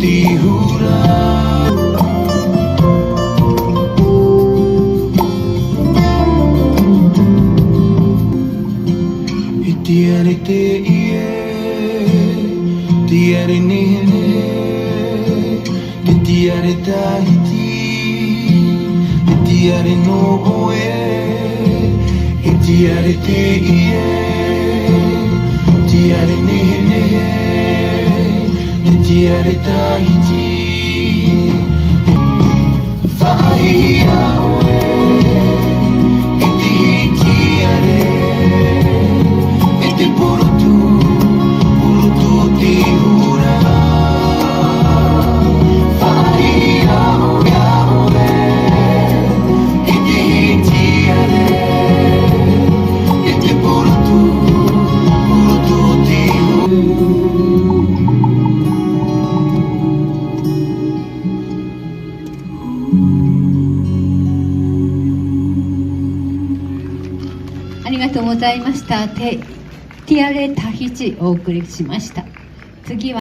tihura. Tiare te ie, tiare nene, tiare tahiti, tiare no oe, tiare te ie, tiare nene, tiare tahiti, whaia oe, tiare. Purutu tihura. Whaia oe oe, tiare. Purutu tihura. ありがとうございました。ティアレタヒチお送りしました。次は